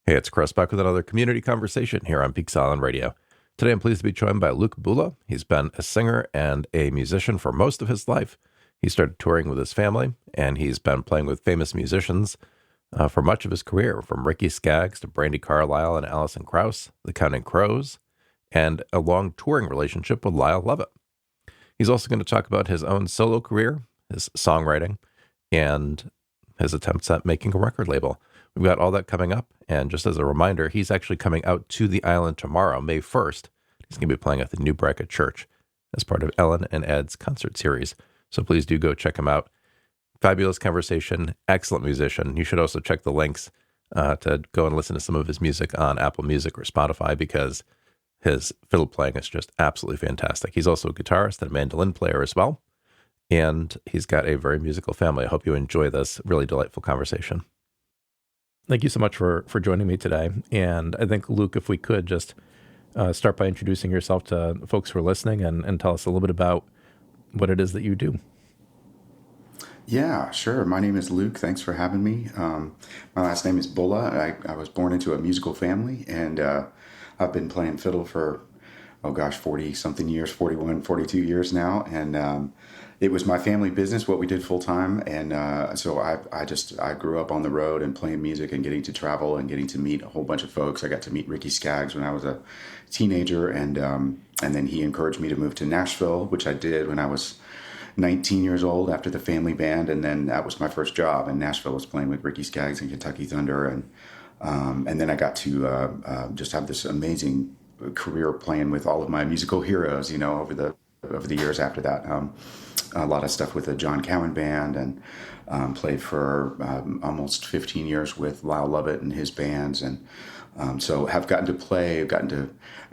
Hey, it's Chris back with another community conversation here on Peaks Island Radio. Today I'm pleased to be joined by Luke Bulla. He's been a singer and a musician for most of his life. He started touring with his family, and he's been playing with famous musicians for much of his career, from Ricky Skaggs to Brandi Carlile and Alison Krauss, the Counting Crows, and a long touring relationship with Lyle Lovett. He's also going to talk about his own solo career, his songwriting, and his attempts at making a record label. We've got all that coming up, and just as a reminder, he's actually coming out to the island tomorrow, May 1st. He's going to be playing at the new Brackett Church as part of Ellen and Ed's concert series, so please do go check him out. Fabulous conversation, excellent musician. You should also check the links to go and listen to some of his music on Apple Music or Spotify, because his fiddle playing is just absolutely fantastic. He's also a guitarist and a mandolin player as well, and he's got a very musical family. I hope you enjoy this really delightful conversation. Thank you so much for joining me today. And I think, Luke, if we could just start by introducing yourself to folks who are listening and tell us a little bit about what it is that you do. Yeah, sure. My name is Luke. Thanks for having me. My last name is Bulla. I was born into a musical family, and I've been playing fiddle for, 40-something years, 41, 42 years now. And it was my family business, what we did full time. And so I grew up on the road and playing music and getting to travel and getting to meet a whole bunch of folks. I got to meet Ricky Skaggs when I was a teenager, and then he encouraged me to move to Nashville, which I did when I was 19 years old after the family band. And then that was my first job in Nashville, was playing with Ricky Skaggs and Kentucky Thunder. And then I got to just have this amazing career playing with all of my musical heroes, over the years after that. A lot of stuff with the John Cowan Band, and played for almost 15 years with Lyle Lovett and his bands. And so have gotten to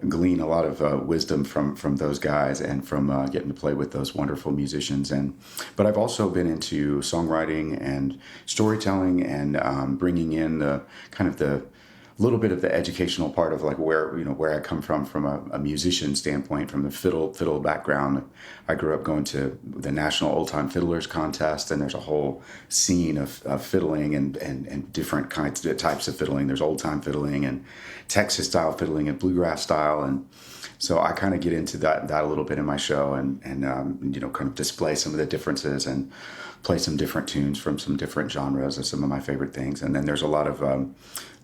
glean a lot of wisdom from those guys, and from getting to play with those wonderful musicians. But I've also been into songwriting and storytelling, and bringing in the kind of the little bit of the educational part of like where I come from a musician standpoint, from the fiddle background. I grew up going to the National Old Time Fiddlers Contest, and there's a whole scene of fiddling and different types of fiddling. There's old time fiddling and Texas style fiddling and bluegrass style, and so I kind of get into that a little bit in my show, and kind of display some of the differences and play some different tunes from some different genres of some of my favorite things. And then there's a lot of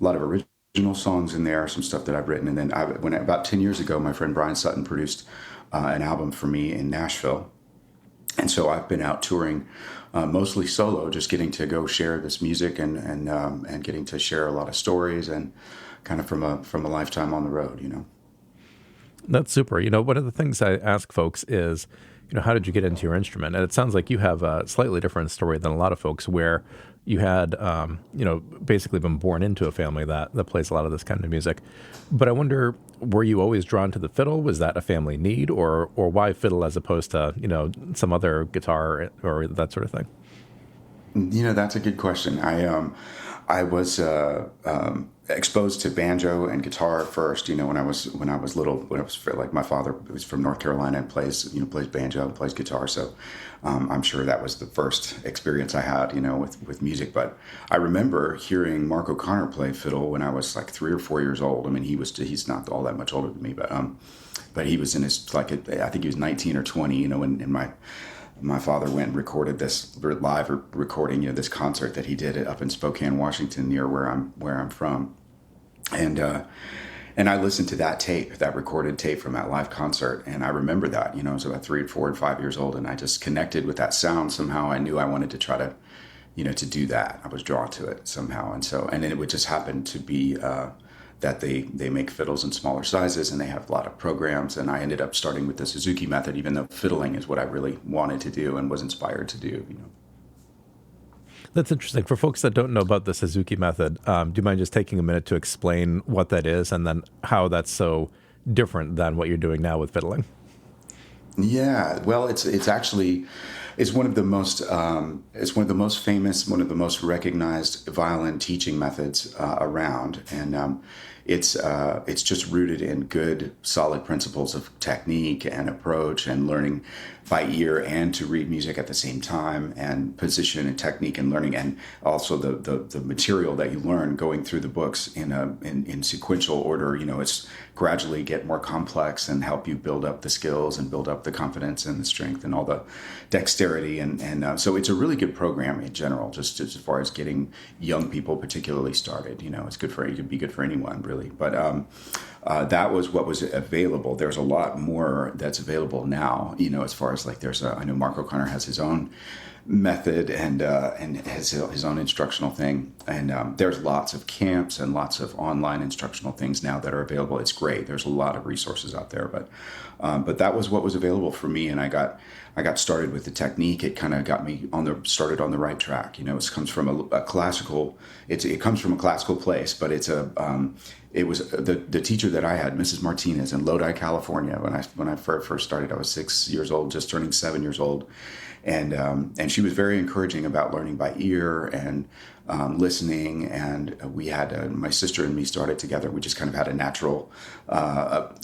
original songs in there, some stuff that I've written. And then about 10 years ago, my friend Brian Sutton produced an album for me in Nashville. And so I've been out touring, mostly solo, just getting to go share this music and getting to share a lot of stories, and kind of from a lifetime on the road, That's super. One of the things I ask folks is, how did you get into your instrument? And it sounds like you have a slightly different story than a lot of folks, where you had, basically been born into a family that plays a lot of this kind of music. But I wonder, were you always drawn to the fiddle? Was that a family need, or why fiddle as opposed to, some other guitar or that sort of thing? That's a good question. I was exposed to banjo and guitar first. When I was little. Like, my father was from North Carolina and plays banjo and plays guitar. So I'm sure that was the first experience I had, with music. But I remember hearing Mark O'Connor play fiddle when I was like 3 or 4 years old. I mean, he's not all that much older than me, but he was in his, I think he was 19 or 20. And my father went and recorded this live recording, this concert that he did up in Spokane, Washington, near where I'm from. And I listened to that recorded tape from that live concert. And I remember that, I was about 3, 4, and 5 years old. And I just connected with that sound somehow. I knew I wanted to try to, to do that. I was drawn to it somehow. And then it would just happen to be, that they make fiddles in smaller sizes, and they have a lot of programs. And I ended up starting with the Suzuki method, even though fiddling is what I really wanted to do and was inspired to do. That's interesting. For folks that don't know about the Suzuki method, do you mind just taking a minute to explain what that is, and then how that's so different than what you're doing now with fiddling? Yeah, well, it's actually It's one of the most famous, one of the most recognized violin teaching methods around, and it's just rooted in good, solid principles of technique and approach and learning by ear and to read music at the same time, and position and technique and learning, and also the material that you learn going through the books in sequential order. It's gradually get more complex and help you build up the skills and build up the confidence and the strength and all the dexterity, and so it's a really good program in general, just as far as getting young people particularly started. It's good for, it could be good for anyone really, but that was what was available. There's a lot more that's available now, as far as like I know Mark O'Connor has his own method and has his own instructional thing, and there's lots of camps and lots of online instructional things now that are available. It's great. There's a lot of resources out there, but that was what was available for me, and I got started with the technique. It kind of got me started on the right track. It comes from a classical. It comes from a classical place, but it was the teacher that I had, Mrs. Martinez, in Lodi, California. When I first started, I was 6 years old, just turning 7 years old, and she was very encouraging about learning by ear and listening. And we had my sister and me started together. We just kind of had a natural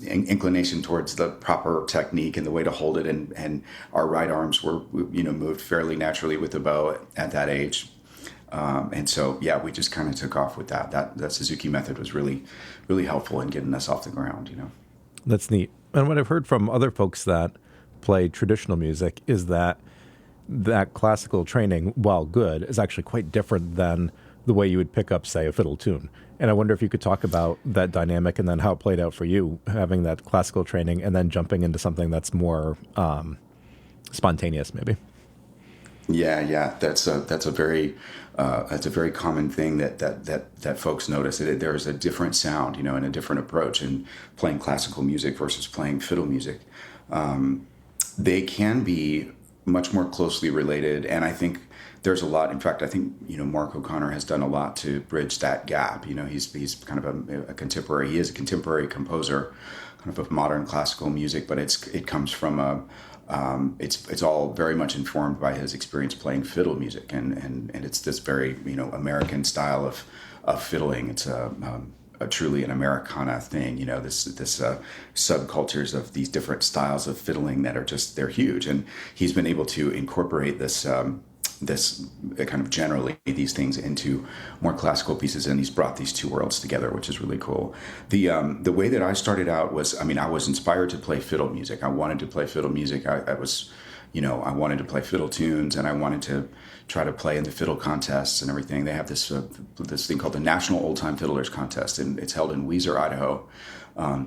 inclination towards the proper technique and the way to hold it, and our right arms were moved fairly naturally with the bow at that age. And so, yeah, we just kind of took off with that. That Suzuki method was really, really helpful in getting us off the ground, That's neat. And what I've heard from other folks that play traditional music is that classical training, while good, is actually quite different than the way you would pick up, say, a fiddle tune. And I wonder if you could talk about that dynamic and then how it played out for you, having that classical training and then jumping into something that's more spontaneous, maybe. Yeah, that's a very common thing that folks notice. There's a different sound, and a different approach in playing classical music versus playing fiddle music. They can be much more closely related, and I think there's a lot. In fact, I think Mark O'Connor has done a lot to bridge that gap. He's kind of a contemporary. He is a contemporary composer, kind of modern classical music, but it comes from it's all very much informed by his experience playing fiddle music, and it's this very American style of fiddling. It's a truly an Americana thing. This subcultures of these different styles of fiddling that are they're huge, and he's been able to incorporate this kind of generally these things into more classical pieces, and he's brought these two worlds together, which is really cool. The way that I started out was, I was inspired to play fiddle music. I wanted to play fiddle music. I wanted to play fiddle tunes, and I wanted to try to play in the fiddle contests and everything. They have this thing called the National Old Time Fiddlers Contest, and it's held in Weiser, Idaho.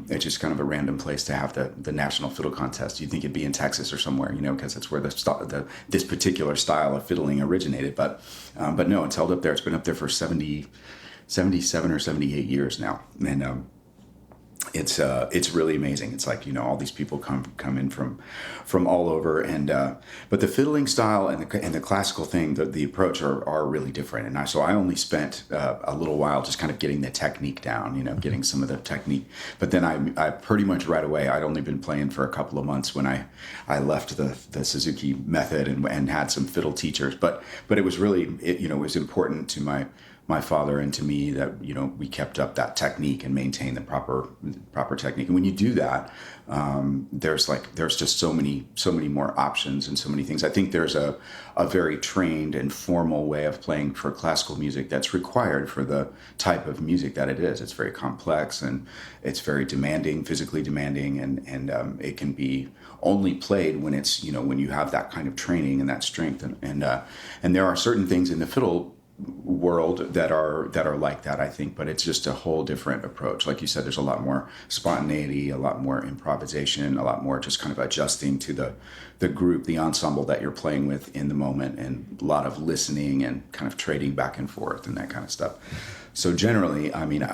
It's just kind of a random place to have the National Fiddle Contest. You'd think it'd be in Texas or somewhere, because that's where this particular style of fiddling originated. But no, it's held up there. It's been up there for 77 or 78 years now, and it's really amazing. It's like all these people come in from all over, and but the fiddling style and the classical thing, the approach are really different. And so I only spent a little while just kind of getting the technique down, getting some of the technique. But then I pretty much right away, I'd only been playing for a couple of months when I left the Suzuki method and had some fiddle teachers. But it was really it was important to my father and to me that we kept up that technique and maintained the proper technique. And when you do that, there's just so many more options and so many things. I think there's a very trained and formal way of playing for classical music that's required for the type of music that it is. It's very complex and it's very demanding, physically demanding, and it can be only played when it's when you have that kind of training and that strength. And there are certain things in the fiddle world that are like that, I think, but it's just a whole different approach. Like you said, there's a lot more spontaneity, a lot more improvisation, a lot more just kind of adjusting to the group, the ensemble that you're playing with in the moment, and a lot of listening and kind of trading back and forth and that kind of stuff. So generally,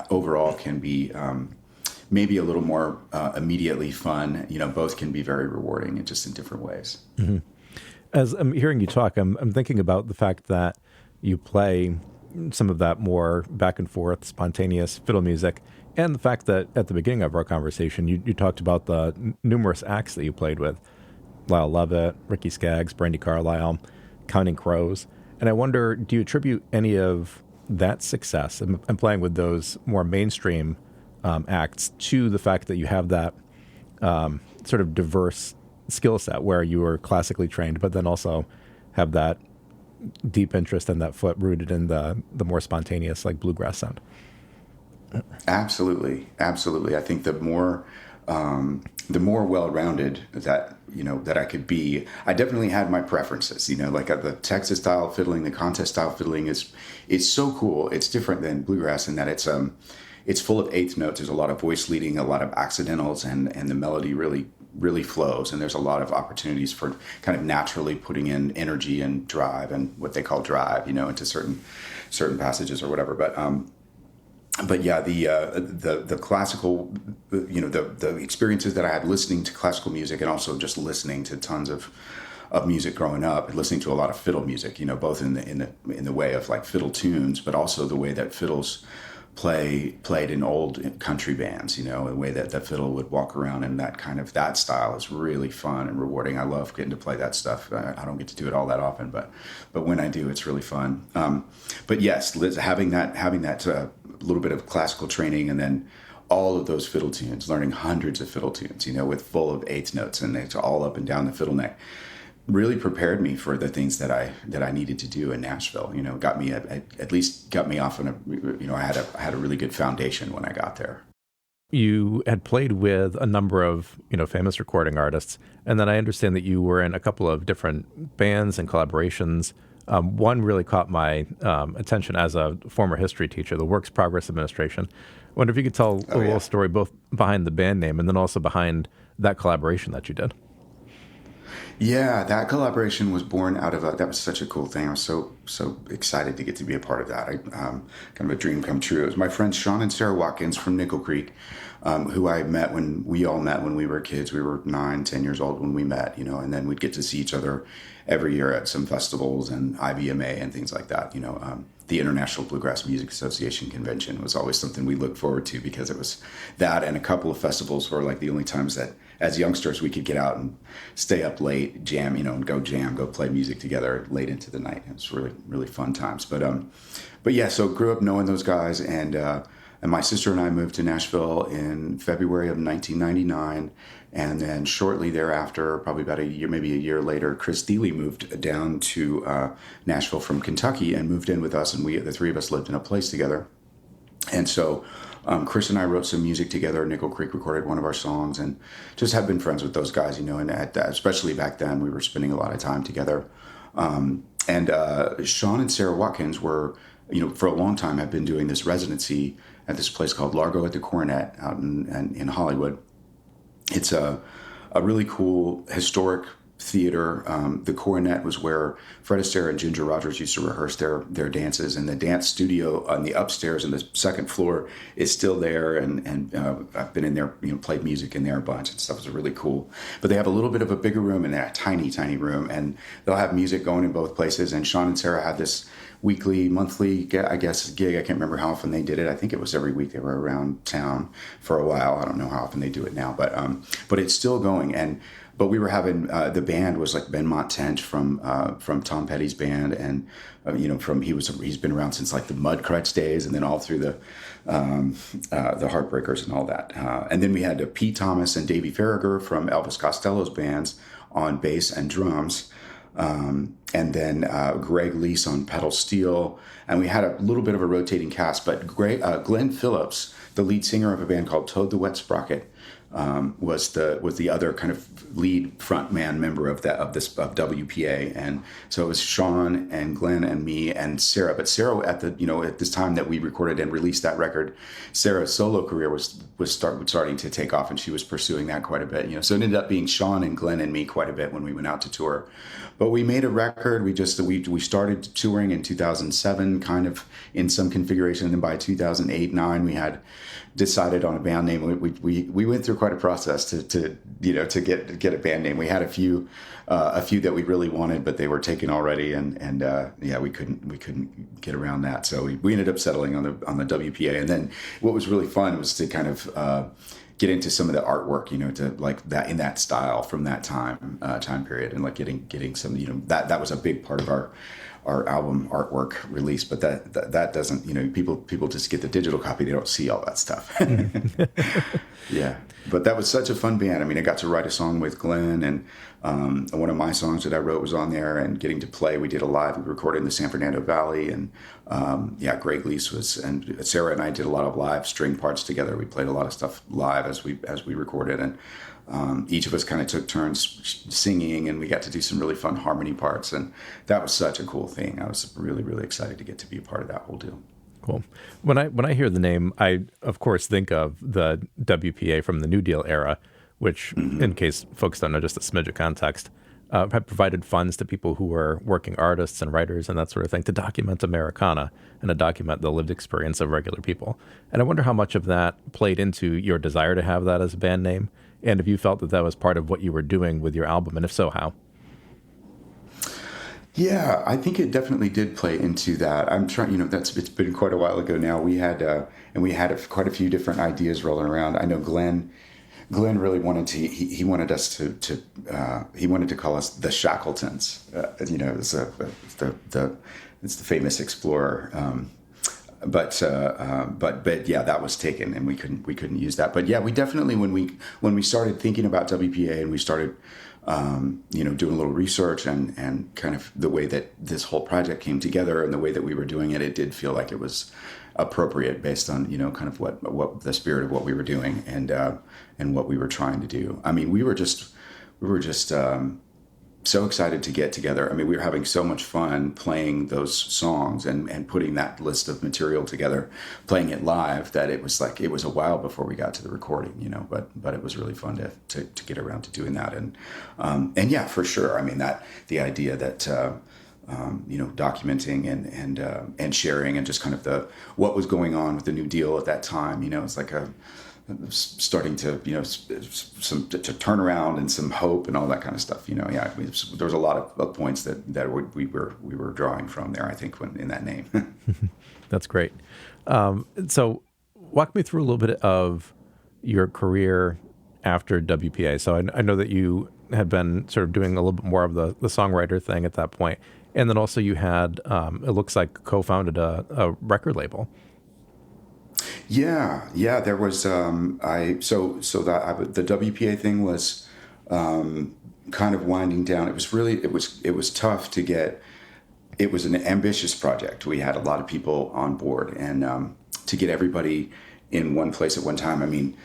overall can be maybe a little more immediately fun. Both can be very rewarding and just in different ways. Mm-hmm. As I'm hearing you talk, I'm thinking about the fact that you play some of that more back and forth, spontaneous fiddle music, and the fact that at the beginning of our conversation, you talked about the numerous acts that you played with. Lyle Lovett, Ricky Skaggs, Brandy Carlisle, Counting Crows. And I wonder, do you attribute any of that success and playing with those more mainstream acts to the fact that you have that sort of diverse skill set where you were classically trained, but then also have that deep interest and that foot rooted in the more spontaneous, like bluegrass sound? Absolutely. I think the more well-rounded that I could be, I definitely had my preferences. Like the Texas style fiddling, the contest style fiddling is so cool. It's different than bluegrass in that it's full of eighth notes. There's a lot of voice leading, a lot of accidentals, and the melody really flows. And there's a lot of opportunities for kind of naturally putting in energy and drive and what they call drive, into certain passages or whatever. But yeah, the classical, the experiences that I had listening to classical music and also just listening to tons of music growing up and listening to a lot of fiddle music, both in the way of like fiddle tunes, but also the way that fiddles played in old country bands, the way that the fiddle would walk around, and that style is really fun and rewarding. I love getting to play that stuff. I don't get to do it all that often, but when I do, it's really fun. But yes, having that little bit of classical training, and then all of those fiddle tunes, learning hundreds of fiddle tunes, with full of eighth notes, and it's all up and down the fiddle neck, really prepared me for the things that I needed to do in Nashville. Got me off on I had a really good foundation when I got there. You had played with a number of, famous recording artists, and then I understand that you were in a couple of different bands and collaborations. One really caught my attention as a former history teacher, the Works Progress Administration. I wonder if you could tell a little story both behind the band name and then also behind that collaboration that you did. Yeah, that collaboration was born out of that was such a cool thing. I was so excited to get to be a part of that. Kind of a dream come true. It was my friends Sean and Sarah Watkins from Nickel Creek, who I met when we were kids. We were 9, 10 years old when we met, and then we'd get to see each other every year at some festivals and IBMA and things like that. The International Bluegrass Music Association convention was always something we looked forward to, because it was that and a couple of festivals were like the only times that as youngsters we could get out and stay up late, jam, and go play music together late into the night. It was really, really fun times. But yeah, so grew up knowing those guys, and my sister and I moved to Nashville in February of 1999. And then shortly thereafter, probably about maybe a year later, Chris Thiele moved down to Nashville from Kentucky and moved in with us. And the three of us lived in a place together. And so Chris and I wrote some music together. Nickel Creek recorded one of our songs, and just have been friends with those guys, and especially back then, we were spending a lot of time together. And Sean and Sarah Watkins were, for a long time, have been doing this residency at this place called Largo at the Coronet out in Hollywood. It's a really cool historic theater. The Coronet was where Fred Astaire and Ginger Rogers used to rehearse their dances, and the dance studio on the upstairs and the second floor is still there. And I've been in there, played music in there a bunch and stuff. It's really cool. But they have a little bit of a bigger room and a tiny, tiny room, and they'll have music going in both places. And Sean and Sarah had this monthly, gig. I can't remember how often they did it. I think it was every week. They were around town for a while. I don't know how often they do it now, but it's still going. But we were having the band was like Ben Montent from Tom Petty's band, and he's been around since like the Mudcrutch days, and then all through the Heartbreakers and all that. And then we had Pete Thomas and Davey Farragher from Elvis Costello's bands on bass and drums. And then Greg Leese on pedal steel, and we had a little bit of a rotating cast. But Glenn Phillips, the lead singer of a band called Toad the Wet Sprocket, was the other kind of lead frontman member of WPA, and so it was Sean and Glenn and me and Sarah. But Sarah, at this time that we recorded and released that record, Sarah's solo career was starting to take off, and she was pursuing that quite a bit. So it ended up being Sean and Glenn and me quite a bit when we went out to tour. But we made a record. We started touring in 2007, kind of in some configuration, and then by 2008-9 we had decided on a band name. We went through quite a process to get a band name. We had a few that we really wanted, but they were taken already, and we couldn't get around that. So we ended up settling on the WPA. And then what was really fun was to kind of get into some of the artwork, to like that in that style from that time period, and like getting some, that was a big part of our album artwork release. But that doesn't, people just get the digital copy, they don't see all that stuff. Yeah, but that was such a fun band. I mean, I got to write a song with Glenn, and one of my songs that I wrote was on there, and getting to play. We did we recorded in the San Fernando Valley, and Greg Lease and Sarah and I did a lot of live string parts together. We played a lot of stuff live as we recorded, and each of us kind of took turns singing, and we got to do some really fun harmony parts, and that was such a cool thing. I was really, really excited to get to be a part of that whole deal. Cool. When I hear the name, I of course think of the WPA from the New Deal era, which, in case folks don't know, just a smidge of context, have provided funds to people who were working artists and writers and that sort of thing to document Americana and to document the lived experience of regular people. And I wonder how much of that played into your desire to have that as a band name, and if you felt that was part of what you were doing with your album, and if so, how? Yeah, I think it definitely did play into that. I'm trying, it's been quite a while ago now. We had quite a few different ideas rolling around. I know Glenn really wanted to. He wanted us to he wanted to call us the Shackletons. It's the famous explorer. But yeah, that was taken, and we couldn't use that. But yeah, we definitely, when we started thinking about WPA, and we started doing a little research, and kind of the way that this whole project came together and the way that we were doing it, it did feel like it was appropriate based on kind of what the spirit of what we were doing, and what we were trying to do. I mean, we were just so excited to get together. I mean, we were having so much fun playing those songs and putting that list of material together, playing it live, that it was a while before we got to the recording, but it was really fun to get around to doing that. And yeah, for sure. I mean, that the idea that, documenting and sharing, and just kind of what was going on with the New Deal at that time, it's like starting to to turn around, and some hope and all that kind of stuff. There was a lot of points that we were drawing from there, I think, in that name. That's great. So walk me through a little bit of your career after WPA. So I know that you had been sort of doing a little bit more of the songwriter thing at that point, and then also you had it looks like co-founded a record label. Yeah, there was the WPA thing was kind of winding down. It was tough to get. It was an ambitious project. We had a lot of people on board, and to get everybody in one place at one time. I mean,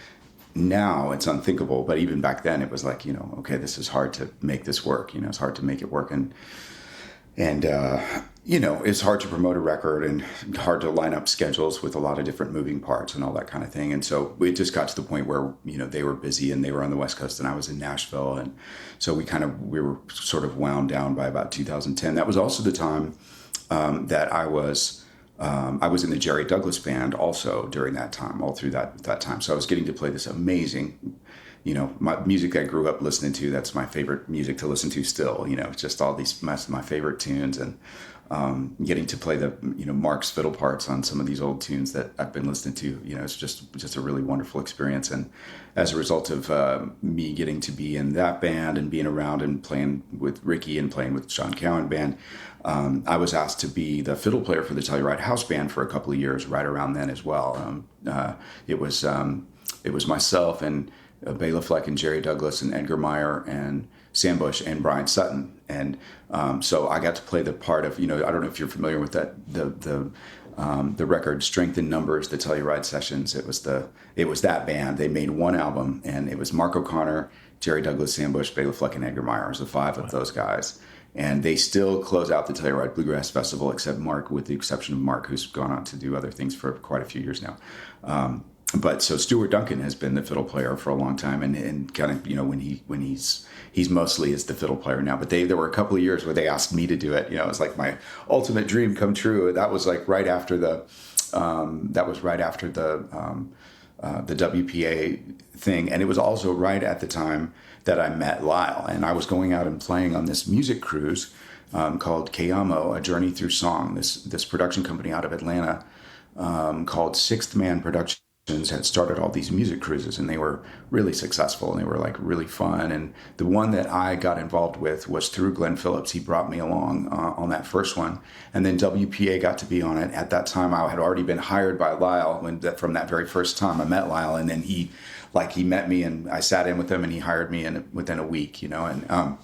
now it's unthinkable, but even back then it was like, okay, this is hard to make this work. It's hard to make it work, and it's hard to promote a record, and hard to line up schedules with a lot of different moving parts and all that kind of thing. And so it just got to the point where, they were busy, and they were on the West Coast and I was in Nashville. And so we were sort of wound down by about 2010. That was also the time that I was in the Jerry Douglas band also during that time, all through that time. So I was getting to play this amazing, my music I grew up listening to. That's my favorite music to listen to still. It's just all these my favorite tunes, and getting to play the Mark's fiddle parts on some of these old tunes that I've been listening to. It's just a really wonderful experience. And as a result of me getting to be in that band and being around and playing with Ricky and playing with Sean Cowan band, I was asked to be the fiddle player for the Telluride House Band for a couple of years right around then as well. It was myself and Bela Fleck and Jerry Douglas and Edgar Meyer and Sam Bush and Brian Sutton. And so I got to play the part of, I don't know if you're familiar with that, the record Strength in Numbers, the Telluride Sessions. It was that band. They made one album, and it was Mark O'Connor, Jerry Douglas, Sam Bush, Bela Fleck, and Edgar Meyer. It was the five of those guys. And they still close out the Telluride Bluegrass Festival, except Mark, with the exception of Mark, who's gone on to do other things for quite a few years now. But so Stuart Duncan has been the fiddle player for a long time, and kind of, when he's mostly is the fiddle player now. But there were a couple of years where they asked me to do it. It was like my ultimate dream come true. That was like right after the the WPA thing. And it was also right at the time that I met Lyle. And I was going out and playing on this music cruise called Kayamo, A Journey Through Song, this production company out of Atlanta called Sixth Man Productions had started all these music cruises, and they were really successful, and they were like really fun. And the one that I got involved with was through Glenn Phillips. He brought me along on that first one, and then WPA got to be on it. At that time, I had already been hired by Lyle from that very first time I met Lyle, and then he met me, and I sat in with him, and he hired me within a week, and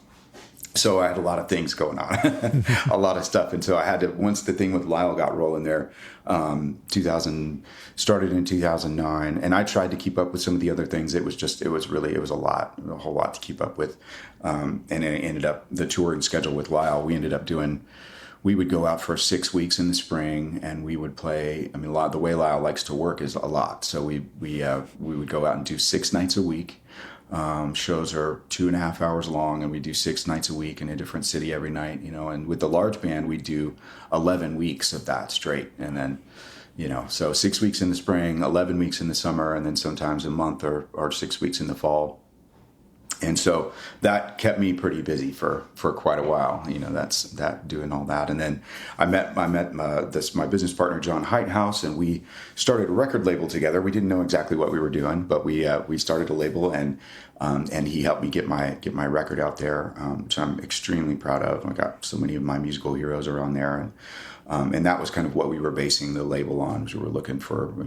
so I had a lot of things going on, a lot of stuff. And so I had to, once the thing with Lyle got rolling there, 2000, started in 2009. And I tried to keep up with some of the other things. It was a whole lot to keep up with. And it ended up, the touring schedule with Lyle, we would go out for 6 weeks in the spring, and we would play. I mean, the way Lyle likes to work is a lot. So we would go out and do 6 nights a week. Shows are 2.5 hours long, and we do 6 nights a week in a different city every night, and with the large band, we do 11 weeks of that straight. And then, so 6 weeks in the spring, 11 weeks in the summer, and then sometimes a month or 6 weeks in the fall. And so that kept me pretty busy for quite a while, that's doing all that. And then I met my business partner, John Heighthouse, and we started a record label together. We didn't know exactly what we were doing, but we started a label, and he helped me get my record out there, which I'm extremely proud of. I got so many of my musical heroes are on there, and that was kind of what we were basing the label on. Was we were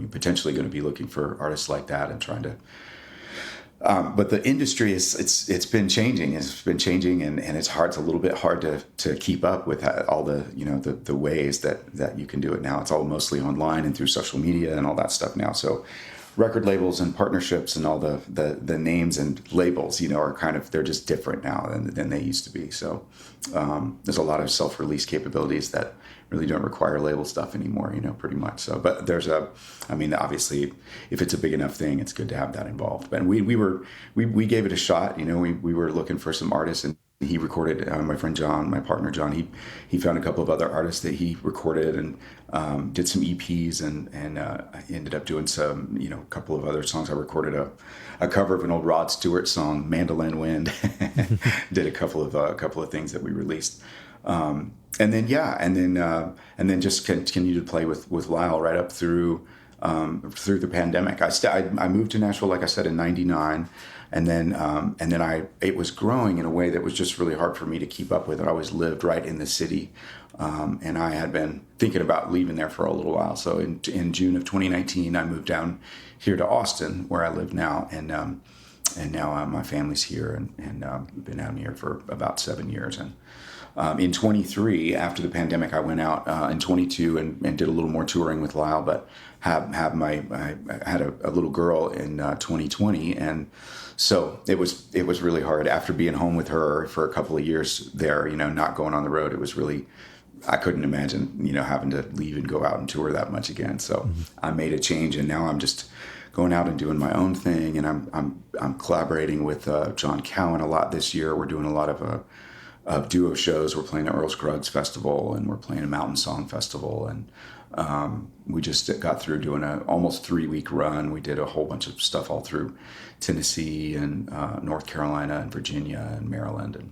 potentially going to be looking for artists like that, and trying to. But the industry it's been changing. It's been changing, and it's hard. It's a little bit hard to keep up with all the the ways that you can do it now. It's all mostly online and through social media and all that stuff now. So record labels and partnerships and all the names and labels, are kind of, they're just different now than they used to be. So there's a lot of self-release capabilities that really don't require label stuff anymore, pretty much. So, but obviously, if it's a big enough thing, it's good to have that involved. But we gave it a shot. We were looking for some artists, and he recorded, my friend John, my partner John, he found a couple of other artists that he recorded and did some EPs, and ended up doing some, a couple of other songs. I recorded a cover of an old Rod Stewart song, Mandolin Wind. Did a couple of things that we released. And then just continued to play with Lyle right up through the pandemic. I moved to Nashville, like I said, in '99, and then it was growing in a way that was just really hard for me to keep up with. I always lived right in the city, and I had been thinking about leaving there for a little while. So in June of 2019, I moved down here to Austin, where I live now, and now my family's here, and been down here for about 7 years. And in 23, after the pandemic, I went out in 22 and did a little more touring with Lyle, but I had a little girl in 2020, and so it was really hard after being home with her for a couple of years there, not going on the road. It was really, I couldn't imagine, having to leave and go out and tour that much again. So I made a change, and now I'm just going out and doing my own thing, and I'm collaborating with John Cowan a lot this year. We're doing a lot of duo shows. We're playing at Earl Scruggs Festival, and we're playing a Mountain Song Festival, and we just got through doing an almost 3-week run. We did a whole bunch of stuff all through Tennessee and North Carolina and Virginia and Maryland, and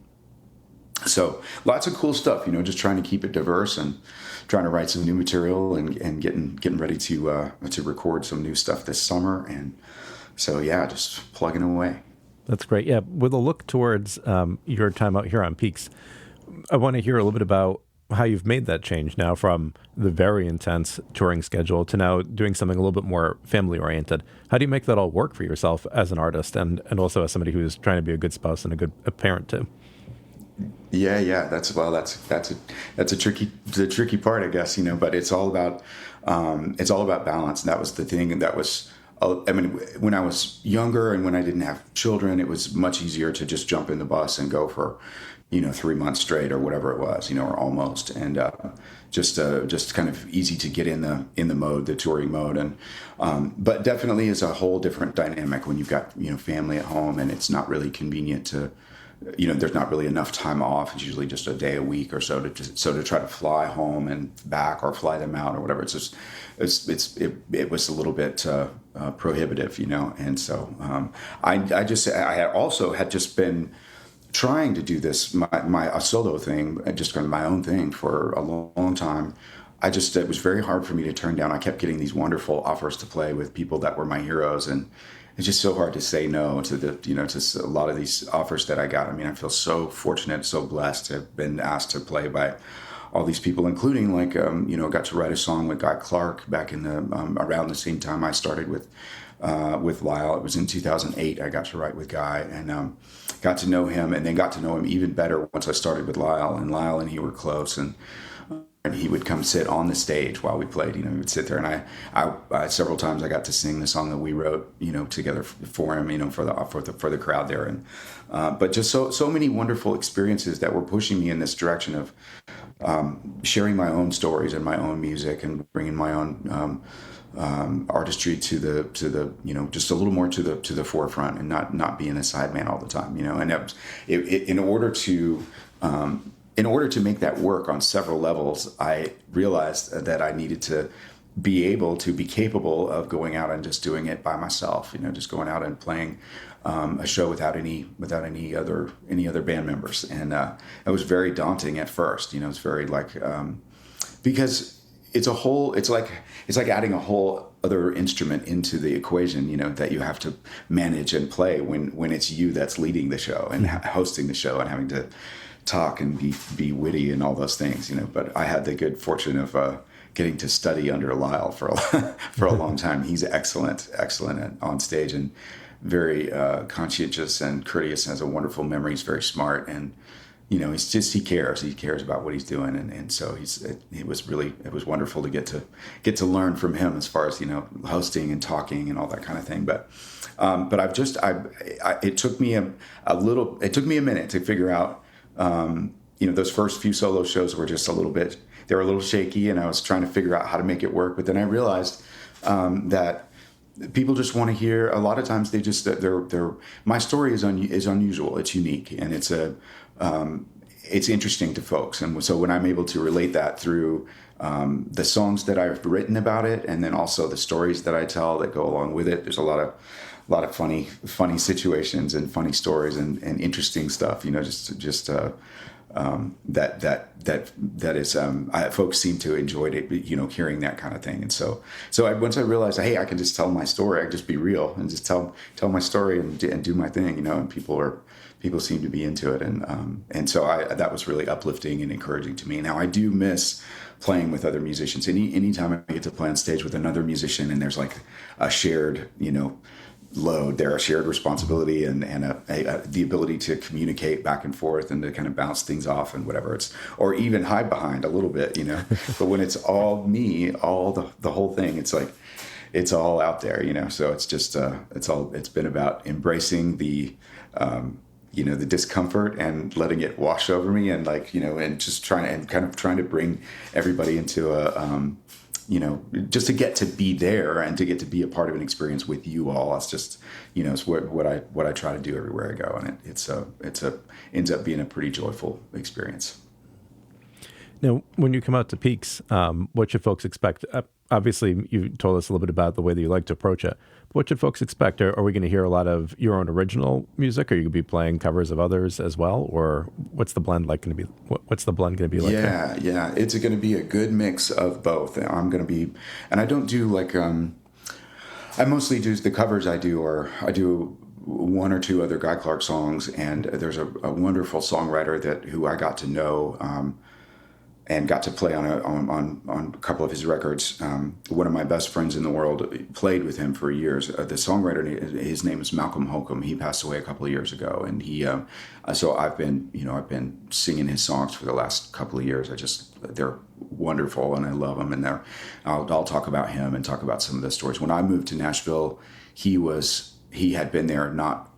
so lots of cool stuff. Just trying to keep it diverse and trying to write some new material and getting ready to record some new stuff this summer. And so yeah, just plugging away. That's great. Yeah, with a look towards your time out here on Peaks, I want to hear a little bit about how you've made that change now from the very intense touring schedule to now doing something a little bit more family-oriented. How do you make that all work for yourself as an artist and also as somebody who's trying to be a good spouse and a parent too? Yeah. That's a tricky part, I guess, but it's all about balance. And that was the thing that was, when I was younger and when I didn't have children, it was much easier to just jump in the bus and go for, 3 months straight or whatever it was, or almost. And, just kind of easy to get in the mode, the touring mode. And, but definitely is a whole different dynamic when you've got, family at home, and it's not really convenient to, there's not really enough time off. It's usually just a day a week or so to try to fly home and back or fly them out or whatever. It's just, it was a little bit, prohibitive, And so I had also had just been trying to do this, my a solo thing, just kind of my own thing for a long time. It was very hard for me to turn down. I kept getting these wonderful offers to play with people that were my heroes, and it's just so hard to say no to to a lot of these offers that I got. I mean, I feel so fortunate, so blessed to have been asked to play by all these people, including got to write a song with Guy Clark back in the around the same time I started with Lyle. It was in 2008. I got to write with Guy and got to know him, and then got to know him even better once I started with Lyle. And Lyle and he were close, and he would come sit on the stage while we played. He would sit there, and I several times I got to sing the song that we wrote, together for him, for the crowd there, and but just so many wonderful experiences that were pushing me in this direction of sharing my own stories and my own music and bringing my own artistry to the just a little more to the forefront, and not being a sideman all the time, and in order to make that work on several levels, I realized that I needed to be able to be capable of going out and just doing it by myself, just going out and playing a show without any other band members. And it was very daunting at first. It's very because it's like adding a whole other instrument into the equation, that you have to manage and play when it's you that's leading the show and hosting the show and having to talk and be witty and all those things, But I had the good fortune of getting to study under Lyle for a long time. He's excellent on stage, and very conscientious and courteous, and has a wonderful memory. He's very smart, and he cares about what he's doing, and so it was wonderful to get to learn from him as far as hosting and talking and all that kind of thing. But it took me a minute to figure out. Those first few solo shows were just they were a little shaky, and I was trying to figure out how to make it work. But then I realized that people just want to hear. A lot of times my story is unusual. It's unique, and it's interesting to folks. And so when I'm able to relate that through the songs that I've written about it, and then also the stories that I tell that go along with it, there's a lot of funny situations and funny stories and interesting stuff, folks seem to enjoy it, hearing that kind of thing. And so once I realized, hey, I can just tell my story, I can just be real and just tell my story and do my thing, and people seem to be into it. And so that was really uplifting and encouraging to me. Now I do miss playing with other musicians. Anytime I get to play on stage with another musician and there's like a shared, load there, a shared responsibility, and the ability to communicate back and forth and to kind of bounce things off and whatever, or even hide behind a little bit, but when it's all me, all the whole thing, it's like it's all out there, so it's just it's been about embracing the the discomfort and letting it wash over me, and and just trying to bring everybody into just to get to be there and to get to be a part of an experience with you all. It's just, it's what I try to do everywhere I go, and it ends up being a pretty joyful experience. Now, when you come out to Peaks, what should folks expect? Obviously, you told us a little bit about the way that you like to approach it. But what should folks expect? Are we going to hear a lot of your own original music? Are you going to be playing covers of others as well? Or what's the blend like going to be? What's the blend going to be like? Yeah. It's going to be a good mix of both. I'm going to be, and I don't do I mostly do the covers I do one or two other Guy Clark songs, and there's a wonderful songwriter who I got to know, and got to play on a couple of his records. One of my best friends in the world played with him for years. The songwriter, his name is Malcolm Holcomb. He passed away a couple of years ago, and so I've been singing his songs for the last couple of years. They're wonderful, and I love them. And I'll talk about him and talk about some of the stories. When I moved to Nashville, he had been there not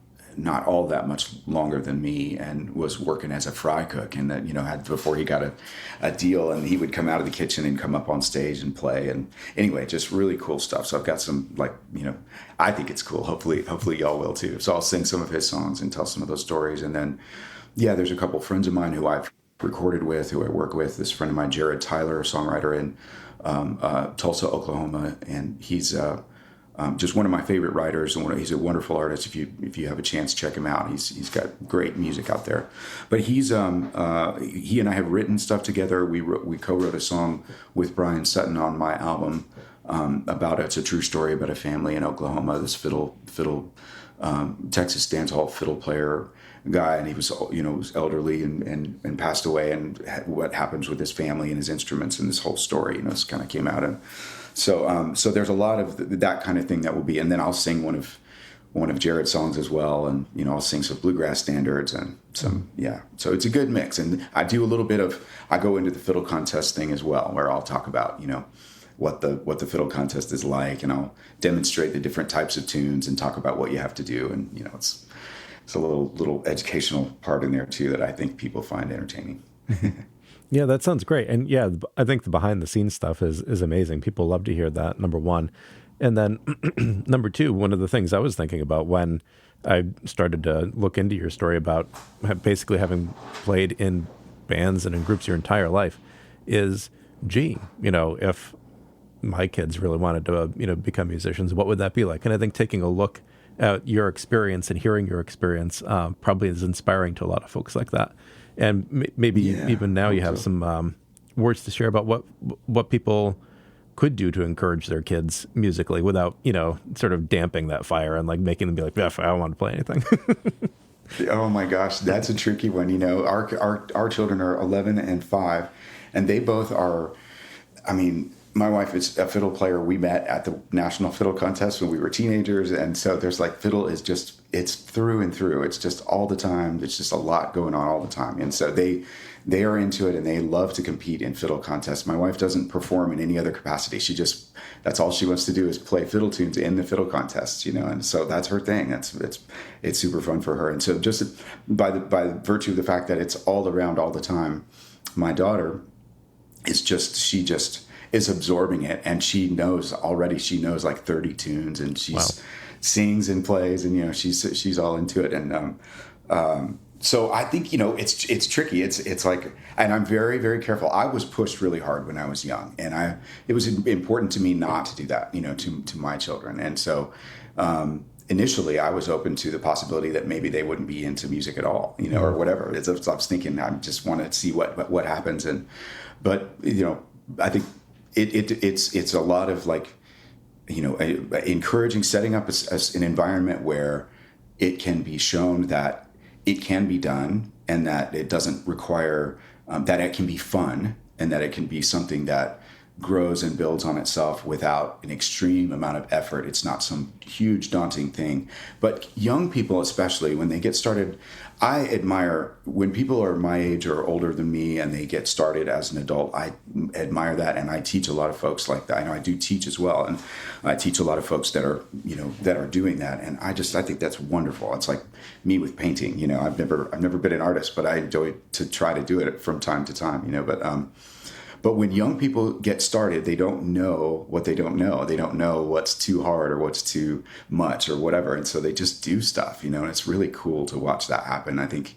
all that much longer than me, and was working as a fry cook, and that had before he got a deal, and he would come out of the kitchen and come up on stage and play. And anyway, just really cool stuff. So I've got some I think it's cool. Hopefully y'all will too. So I'll sing some of his songs and tell some of those stories. And then there's a couple friends of mine who I've recorded with, who I work with. This friend of mine, Jared Tyler, a songwriter in Tulsa, Oklahoma, and he's just one of my favorite writers, and he's a wonderful artist. If you have a chance, check him out. He's got great music out there. But he and I have written stuff together. We co-wrote a song with Brian Sutton on my album about it's a true story about a family in Oklahoma. This fiddle Texas dance hall fiddle player guy, and he was was elderly and passed away, and what happens with his family and his instruments and this whole story this kind of came out. And so there's a lot of that kind of thing that will be, and then I'll sing one of Jared's songs as well, and I'll sing some bluegrass standards and some so it's a good mix. And I do a little bit of, I go into the fiddle contest thing as well, where I'll talk about what the fiddle contest is like, and I'll demonstrate the different types of tunes and talk about what you have to do, and it's a little educational part in there too that I think people find entertaining. Yeah, that sounds great. And yeah, I think the behind the scenes stuff is amazing. People love to hear that, number one. And then number two, one of the things I was thinking about when I started to look into your story about basically having played in bands and in groups your entire life is, if my kids really wanted to, become musicians, what would that be like? And I think taking a look at your experience and hearing your experience probably is inspiring to a lot of folks like that. And maybe even now you have some words to share about what people could do to encourage their kids musically without, sort of damping that fire and like making them be like, I don't want to play anything. Oh my gosh, that's a tricky one. Our children are 11 and 5, and they both are, my wife is a fiddle player. We met at the National Fiddle Contest when we were teenagers. And so there's fiddle is just, it's through and through. It's just all the time. It's just a lot going on all the time. And so they are into it, and they love to compete in fiddle contests. My wife doesn't perform in any other capacity. That's all she wants to do is play fiddle tunes in the fiddle contests, and so that's her thing. It's super fun for her. And so just by virtue of the fact that it's all around all the time, my daughter she is absorbing it, and she knows like 30 tunes, and she sings and plays, and she's all into it. And so I think it's tricky. It's like, and I'm very, very careful. I was pushed really hard when I was young, and it was important to me not to do that to my children. And so initially I was open to the possibility that maybe they wouldn't be into music at all, or whatever. I was thinking I just want to see what happens, but I think it's a lot of encouraging, setting up an environment where it can be shown that it can be done, and that it doesn't require, that it can be fun, and that it can be something that grows and builds on itself without an extreme amount of effort. It's not some huge daunting thing. But young people, especially when they get started, I admire when people are my age or older than me and they get started as an adult. I admire that, and I teach a lot of folks like that. I know I do teach as well, and I teach a lot of folks that are doing that, and I think that's wonderful. It's like me with painting. I've never been an artist, but I enjoy to try to do it from time to time. But when young people get started, they don't know what they don't know. They don't know what's too hard or what's too much or whatever. And so they just do stuff, and it's really cool to watch that happen. I think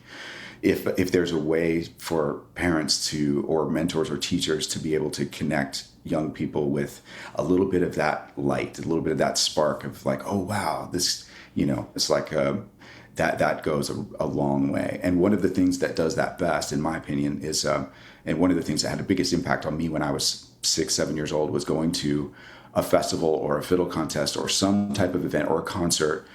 if there's a way for parents or mentors or teachers to be able to connect young people with a little bit of that light, a little bit of that spark of like, oh, wow, this, it's like that goes a long way. And one of the things that does that best, in my opinion, is and one of the things that had the biggest impact on me when I was 6-7 years old was going to a festival or a fiddle contest or some type of event or a concert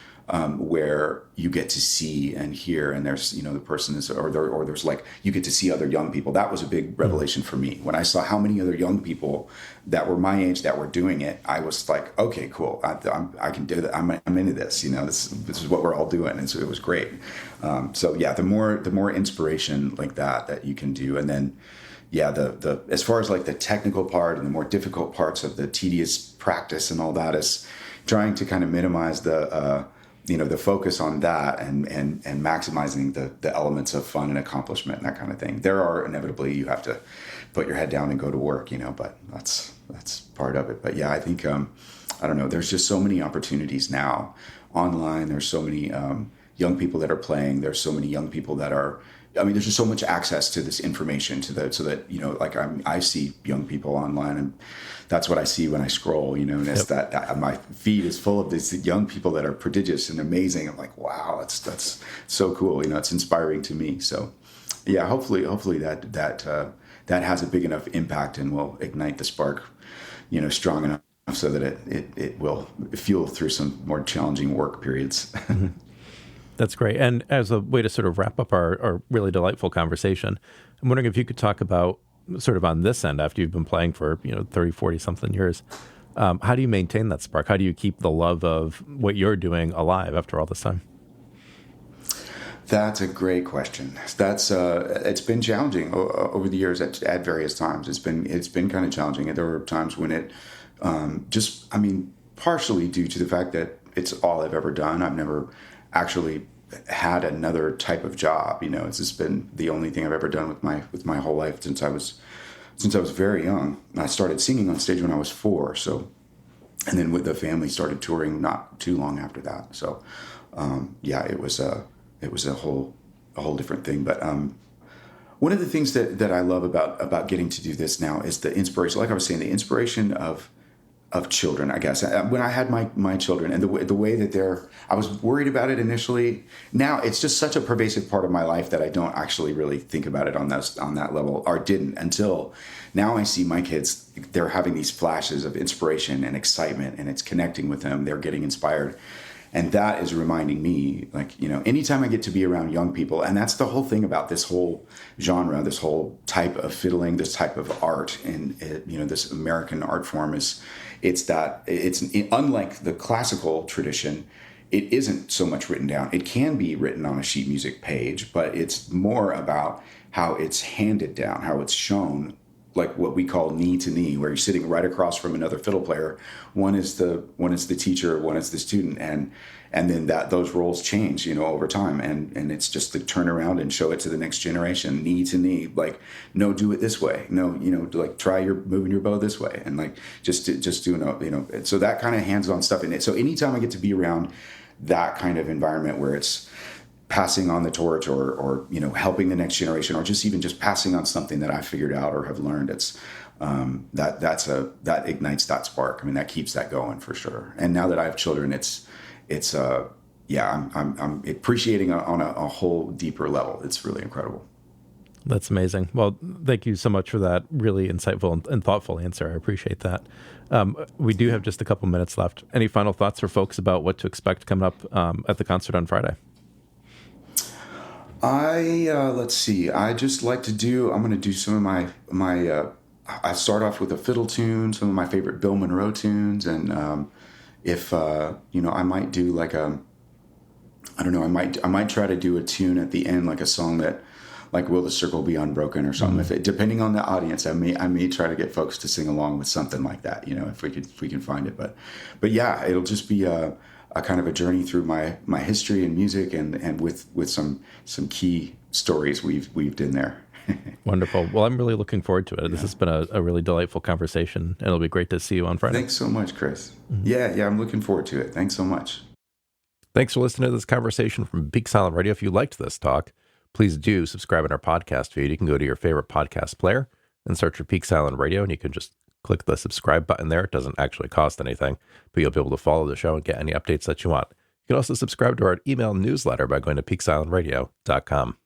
where you get to see and hear, and there's the person is or there's like you get to see other young people. That was a big revelation for me when I saw how many other young people that were my age that were doing it. I was like, okay, cool, I can do that. I'm into this. This is what we're all doing, and so it was great. So yeah, the more inspiration like that you can do, and then the as far as like the technical part and the more difficult parts of the tedious practice and all that is trying to kind of minimize the focus on that and maximizing the elements of fun and accomplishment and that kind of thing. There are inevitably you have to put your head down and go to work, but that's part of it. But yeah, I think I don't know. There's just so many opportunities now online. There's so many young people that are playing. There's so many young people that are I mean, there's just so much access to this information so that, like I see young people online, and that's what I see when I scroll, and it's that my feed is full of these young people that are prodigious and amazing. I'm like, wow, that's so cool. It's inspiring to me. So yeah, hopefully that has a big enough impact and will ignite the spark, strong enough so that it will fuel through some more challenging work periods. Mm-hmm. That's great. And as a way to sort of wrap up our really delightful conversation, I'm wondering if you could talk about sort of on this end, after you've been playing for, 30, 40 something years, how do you maintain that spark? How do you keep the love of what you're doing alive after all this time? That's a great question. It's been challenging over the years at various times. It's been kind of challenging. And there were times when it partially due to the fact that it's all I've ever done. I've never actually had another type of job. It's just been the only thing I've ever done with my whole life since I was very young. I started singing on stage when I was 4. So, and then with the family started touring not too long after that. So, it was a whole different thing. But one of the things that I love about getting to do this now is the inspiration. Like I was saying, the inspiration of children, I guess. When I had my children and the way that I was worried about it initially. Now it's just such a pervasive part of my life that I don't actually really think about it on that level, or didn't until now. I see my kids, they're having these flashes of inspiration and excitement, and it's connecting with them. They're getting inspired. And that is reminding me, like, anytime I get to be around young people, and that's the whole thing about this whole genre, this whole type of fiddling, this type of art, and this American art form it's unlike the classical tradition. It isn't so much written down. It can be written on a sheet music page, but it's more about how it's handed down, how it's shown, like what we call knee to knee, where you're sitting right across from another fiddle player. One is the teacher, one is the student, and then those roles change, over time, and it's just to turn around and show it to the next generation, knee to knee, like, no, do it this way, no, like try moving your bow this way, and like just doing so that kind of hands-on stuff in it. So anytime I get to be around that kind of environment where it's passing on the torch or helping the next generation, or just passing on something that I figured out or have learned, it's that ignites that spark. I mean, that keeps that going for sure. And now that I have children, I'm appreciating on a whole deeper level. It's really incredible. That's amazing. Well, thank you so much for that really insightful and thoughtful answer. I appreciate that. We do have just a couple minutes left. Any final thoughts for folks about what to expect coming up at the concert on Friday? Let's see. I just like I'm going to do some of my I start off with a fiddle tune, some of my favorite Bill Monroe tunes. And, if, I might do like I might try to do a tune at the end, like a song that, like, Will the Circle Be Unbroken or something. Mm-hmm. Depending on the audience, I may try to get folks to sing along with something like that, if we can find it. But yeah, it'll just be a kind of a journey through my history and music, and with some key stories weaved in there. Wonderful. Well, I'm really looking forward to it. This has been a really delightful conversation, and it'll be great to see you on Friday. Thanks so much, Chris. Mm-hmm. Yeah, I'm looking forward to it. Thanks so much. Thanks for listening to this conversation from Big Silent Radio. If you liked this talk, please do subscribe in our podcast feed. You can go to your favorite podcast player and search for Peak Silent Radio, and you can just click the subscribe button there. It doesn't actually cost anything, but you'll be able to follow the show and get any updates that you want. You can also subscribe to our email newsletter by going to peaksilentradio.com.